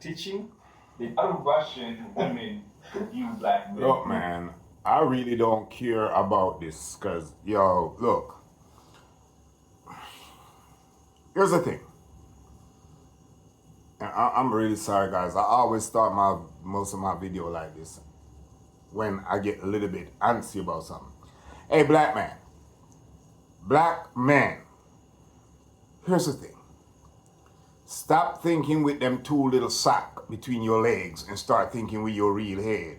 teaching, the other Russian women view black men. Look, man, I really don't care about this because, yo, look, here's the thing. And I'm really sorry, guys. I always start most of my video like this when I get a little bit antsy about something. Hey, black man, here's the thing. Stop thinking with them two little sack between your legs and start thinking with your real head.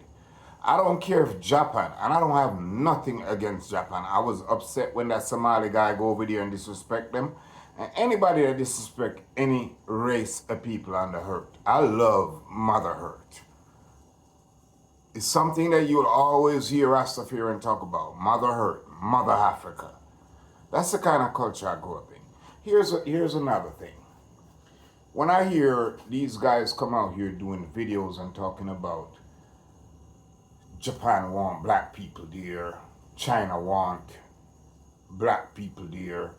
I don't care if Japan, and I don't have nothing against Japan. I was upset when that Somali guy go over there and disrespect them. And anybody that disrespect any race of people under hurt. I love mother hurt. It's something that you'll always hear Rastafarian talk about. Mother hurt, mother Africa. That's the kind of culture I grew up in. Here's another thing. When I hear these guys come out here doing videos and talking about Japan want black people there, China want black people there,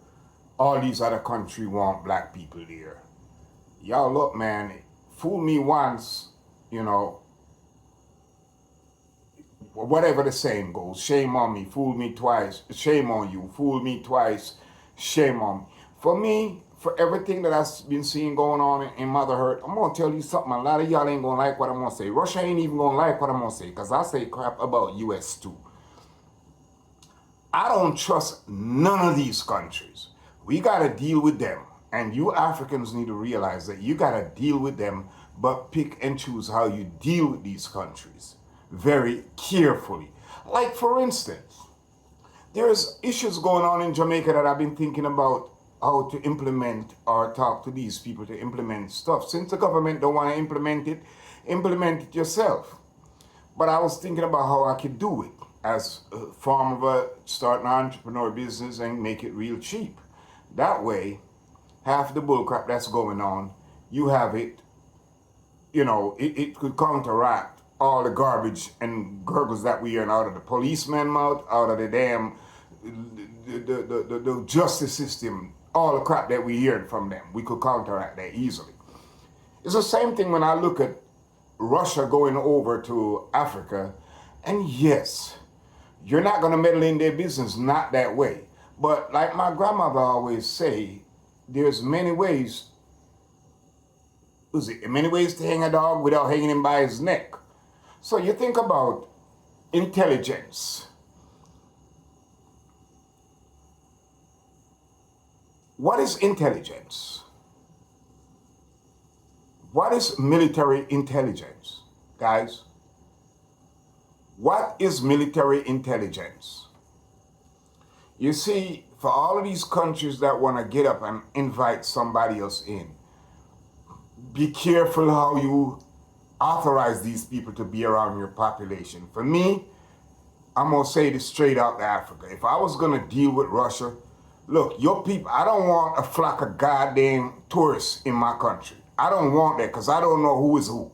all these other countries want black people there. Y'all look, man, fool me once, you know, whatever the saying goes, shame on me, fool me twice, shame on you, fool me twice, shame on me. For me, for everything that I've been seeing going on in Mother Earth, I'm going to tell you something. A lot of y'all ain't going to like what I'm going to say. Russia ain't even going to like what I'm going to say because I say crap about US too. I don't trust none of these countries. We got to deal with them. And you Africans need to realize that you got to deal with them, but pick and choose how you deal with these countries very carefully. Like, for instance, there's issues going on in Jamaica that I've been thinking about how to implement or talk to these people to implement stuff. Since the government don't want to implement it yourself. But I was thinking about how I could do it as a form of starting an entrepreneur business and make it real cheap. That way, half the bullcrap that's going on, you have it, you know, it could counteract all the garbage and gurgles that we hear out of the policeman mouth, out of the damn the justice system, all the crap that we hear from them. We could counteract that easily. It's the same thing when I look at Russia going over to Africa, and yes, you're not going to meddle in their business, not that way. But like my grandmother always say, there's many ways to hang a dog without hanging him by his neck. So you think about intelligence. What is intelligence? What is military intelligence, guys? What is military intelligence? You see, for all of these countries that want to get up and invite somebody else in, be careful how you authorize these people to be around your population. For me, I'm going to say this straight out to Africa. If I was going to deal with Russia, look, your people, I don't want a flock of goddamn tourists in my country. I don't want that because I don't know who is who.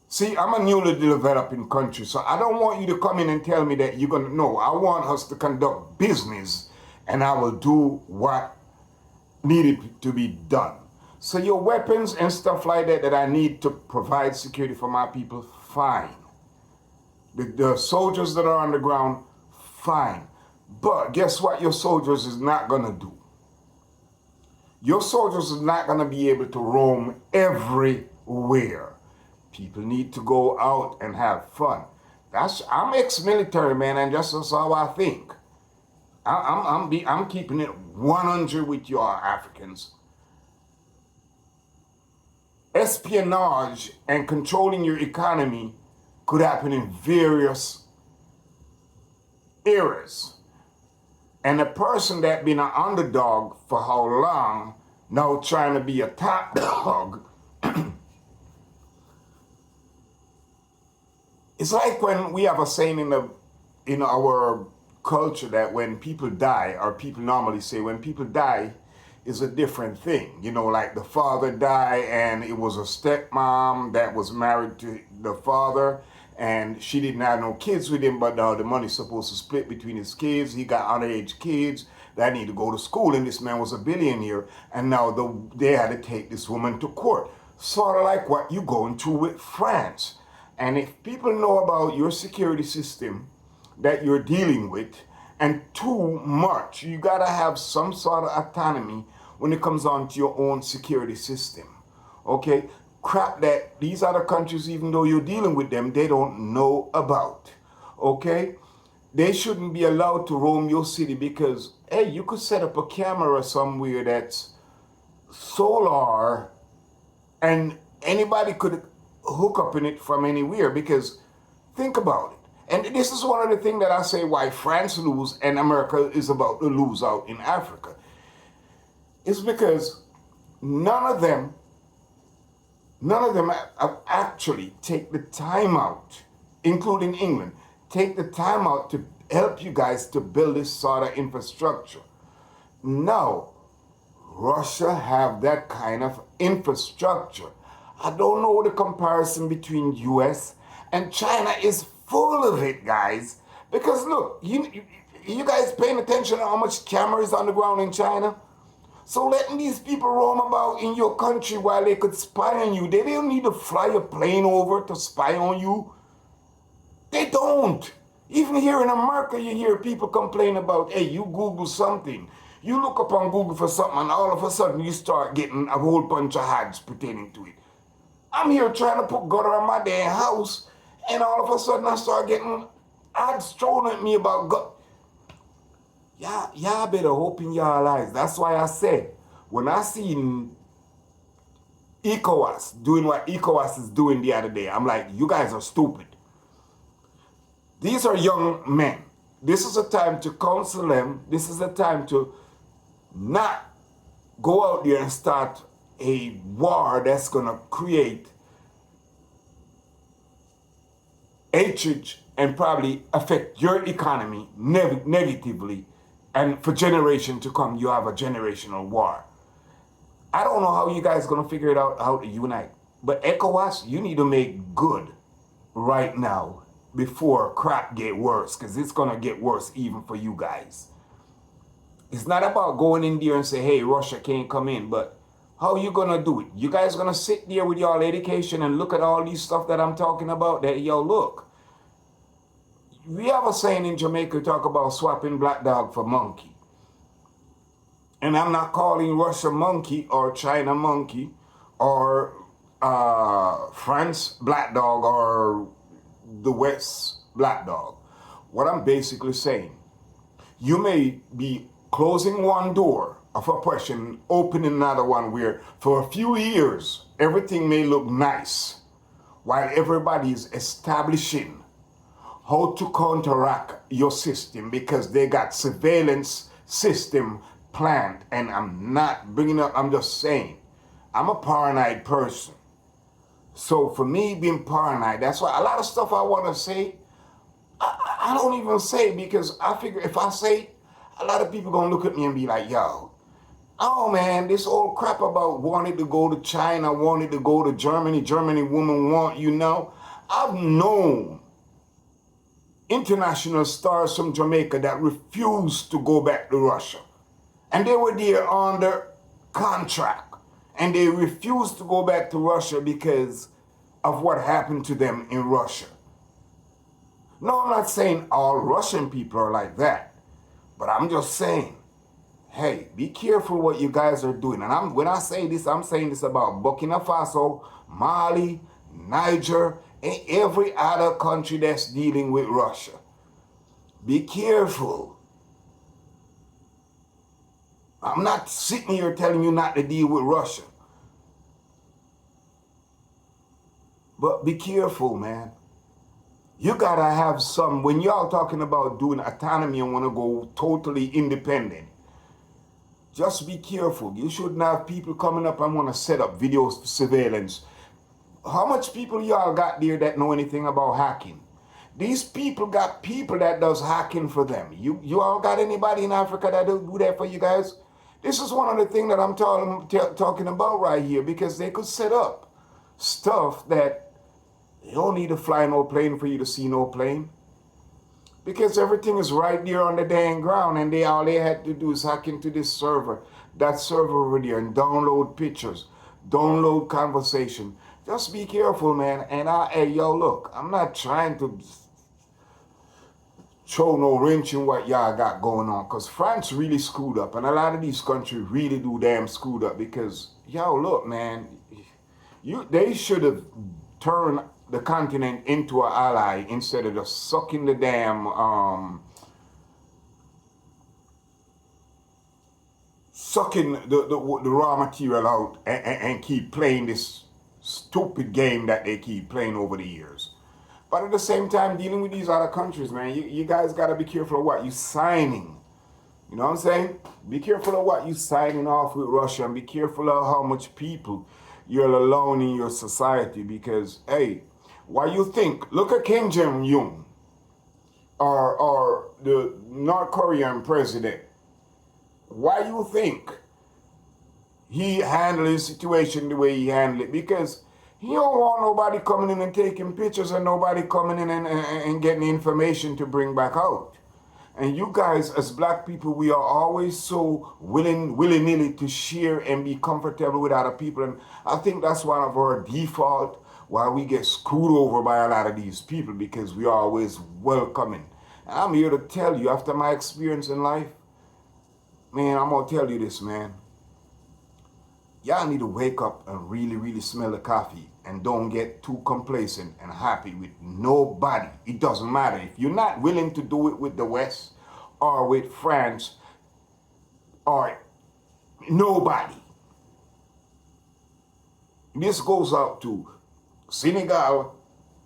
See, I'm a newly developing country, so I don't want you to come in and tell me that you're going to know. I want us to conduct business, and I will do what needed to be done. So your weapons and stuff like that I need to provide security for my people, fine. The soldiers that are on the ground, fine. But guess what your soldiers is not going to do? Your soldiers is not going to be able to roam everywhere. People need to go out and have fun. I'm ex-military, man, and that's how I think. I'm keeping it 100 with you Africans. Espionage and controlling your economy could happen in various areas. And a person that been an underdog for how long, now trying to be a top dog, it's like when we have a saying in our culture that when people die, or people normally say when people die is a different thing. You know, like the father died and it was a stepmom that was married to the father and she didn't have no kids with him, but now the money's supposed to split between his kids. He got underage kids. that need to go to school, and this man was a billionaire, and now they had to take this woman to court. Sort of like what you're going through with France. And if people know about your security system that you're dealing with, and too much, you gotta have some sort of autonomy when it comes on to your own security system. Okay? Crap that these other countries, even though you're dealing with them, they don't know about. Okay? They shouldn't be allowed to roam your city because, hey, you could set up a camera somewhere that's solar and anybody could hook up in it from anywhere, because think about it. And this is one of the things that I say why France lose and America is about to lose out in Africa. It's because none of them have actually take the time out, including England, take the time out to help you guys to build this sort of infrastructure. Now, Russia have that kind of infrastructure. I don't know the comparison between US and China is full of it, guys. Because look, you guys paying attention to how much cameras on the ground in China? So letting these people roam about in your country while they could spy on you. They don't need to fly a plane over to spy on you. They don't. Even here in America, you hear people complain about, hey, you Google something. You look up on Google for something, and all of a sudden you start getting a whole bunch of ads pertaining to it. I'm here trying to put gutter on my damn house, and all of a sudden I start getting ads thrown at me about gutter. Y'all better open y'all eyes. That's why I said, when I seen ECOWAS doing what ECOWAS is doing the other day, I'm like, you guys are stupid. These are young men. This is a time to counsel them. This is a time to not go out there and start a war that's going to create hatred and probably affect your economy negatively. And for generation to come, you have a generational war. I don't know how you guys are going to figure it out how to unite. But ECOWAS, you need to make good right now before crap get worse, because it's going to get worse even for you guys. It's not about going in there and say, hey, Russia can't come in, but how are you going to do it? You guys going to sit there with your education and look at all these stuff that I'm talking about? That, yo, look, we have a saying in Jamaica, talk about swapping black dog for monkey. And I'm not calling Russia monkey or China monkey or France black dog or the West black dog. What I'm basically saying, you may be closing one door of oppression, opening another one where for a few years everything may look nice while everybody is establishing how to counteract your system, because they got surveillance system planned. And I'm not bringing up, I'm just saying, I'm a paranoid person. So for me being paranoid, that's why a lot of stuff I want to say, I don't even say, because I figure if I say, a lot of people going to look at me and be like, yo, oh man, this old crap about wanting to go to China, wanting to go to Germany, Germany women want, you know. I've known international stars from Jamaica that refused to go back to Russia. And they were there under contract. And they refused to go back to Russia because of what happened to them in Russia. No, I'm not saying all Russian people are like that. But I'm just saying, hey, be careful what you guys are doing. And when I say this, I'm saying this about Burkina Faso, Mali, Niger, and every other country that's dealing with Russia. Be careful. I'm not sitting here telling you not to deal with Russia. But be careful, man. You gotta have some, when y'all talking about doing autonomy and wanna go totally independent, just be careful. You shouldn't have people coming up and wanna set up video surveillance. How much people y'all got there that know anything about hacking? These people got people that does hacking for them. You all got anybody in Africa that do that for you guys? This is one of the things that I'm talking about right here, because they could set up stuff that you don't need to fly no plane for you to see no plane. because everything is right there on the dang ground, and all they had to do is hack into this server, that server over there, and download pictures, download conversation. Just be careful, man. And hey, yo, look, I'm not trying to throw no wrench in what y'all got going on, because France really screwed up, and a lot of these countries really do damn screwed up. Because yo, look, man, they should have turned the continent into an ally instead of just sucking the damn sucking the raw material out, and keep playing this stupid game that they keep playing over the years. But at the same time, dealing with these other countries, man, you guys got to be careful of what you signing. You know what I'm saying? Be careful of what you signing off with Russia, and be careful of how much people you're allowing in your society. Because, hey, why you think? Look at Kim Jong-un, or the North Korean president. Why you think he handled his situation the way he handled it? Because he don't want nobody coming in and taking pictures, and nobody coming in and getting information to bring back out. And you guys, as black people, we are always so willy-nilly to share and be comfortable with other people. And I think that's one of our default why we get screwed over by a lot of these people, because we are always welcoming. And I'm here to tell you, after my experience in life, man, I'm going to tell you this, man. Y'all need to wake up and really, really smell the coffee, and don't get too complacent and happy with nobody. It doesn't matter. If you're not willing to do it with the West or with France or nobody. This goes out to Senegal,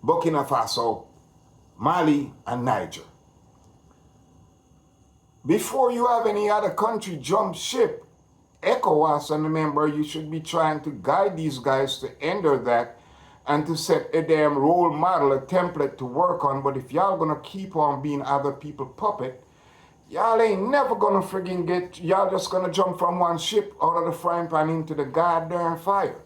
Burkina Faso, Mali, and Niger. Before you have any other country jump ship, ECOWAS, and remember, you should be trying to guide these guys to enter that and to set a damn role model, a template to work on. But if y'all gonna keep on being other people's puppet, y'all ain't never gonna friggin' y'all just gonna jump from one ship out of the frying pan into the goddamn fire.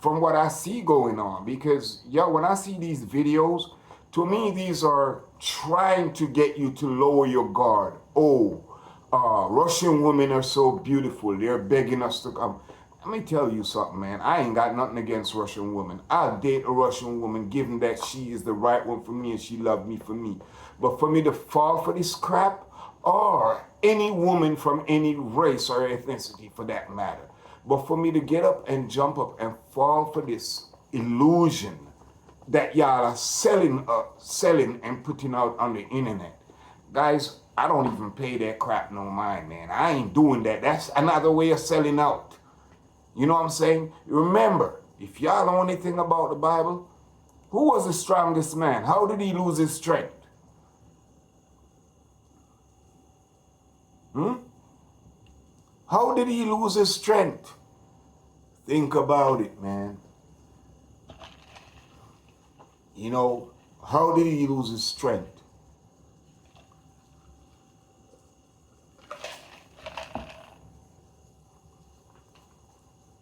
From what I see going on, because yo, when I see these videos, to me, these are trying to get you to lower your guard. Oh, Russian women are so beautiful. They're begging us to come. Let me tell you something, man. I ain't got nothing against Russian women. I'll date a Russian woman, given that she is the right one for me and she loved me for me. But for me to fall for this crap, or any woman from any race or ethnicity for that matter, but for me to get up and jump up and fall for this illusion that y'all are selling and putting out on the internet. Guys, I don't even pay that crap no mind, man. I ain't doing that. That's another way of selling out. You know what I'm saying? Remember, if y'all know anything about the Bible, who was the strongest man? How did he lose his strength? How did he lose his strength? Think about it, man. You know, how did he lose his strength?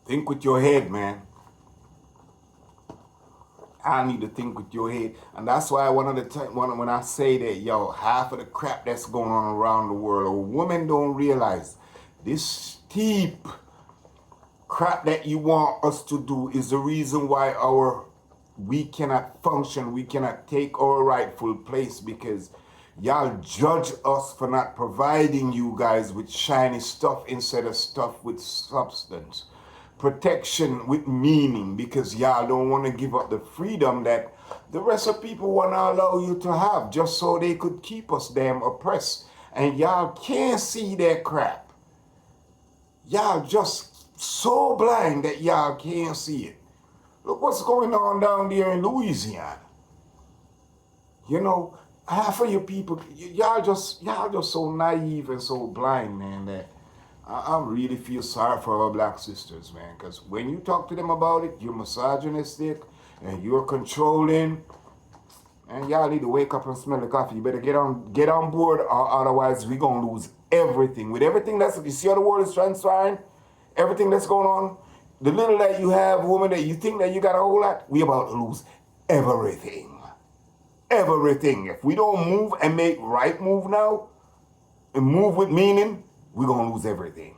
Think with your head, man. I need to think with your head. And that's why one of the time when I say that, yo, half of the crap that's going on around the world, or women don't realize this steep crap that you want us to do is the reason why we cannot function, we cannot take our rightful place, because y'all judge us for not providing you guys with shiny stuff instead of stuff with substance. Protection with meaning, because y'all don't want to give up the freedom that the rest of people want to allow you to have, just so they could keep us damn oppressed. And y'all can't see that crap. Y'all just so blind that y'all can't see it. Look what's going on down there in Louisiana. You know, half of you people, y'all just so naive and so blind, man, that I really feel sorry for our black sisters, man, because when you talk to them about it, you're misogynistic and you're controlling, and y'all need to wake up and smell the coffee. You better get on board, or otherwise we're going to lose everything. With everything you see how the world is transpiring, everything that's going on, the little that you have, woman, that you think that you got a whole lot, we about to lose everything. Everything. If we don't move and make right move now, and move with meaning, we're gonna lose everything.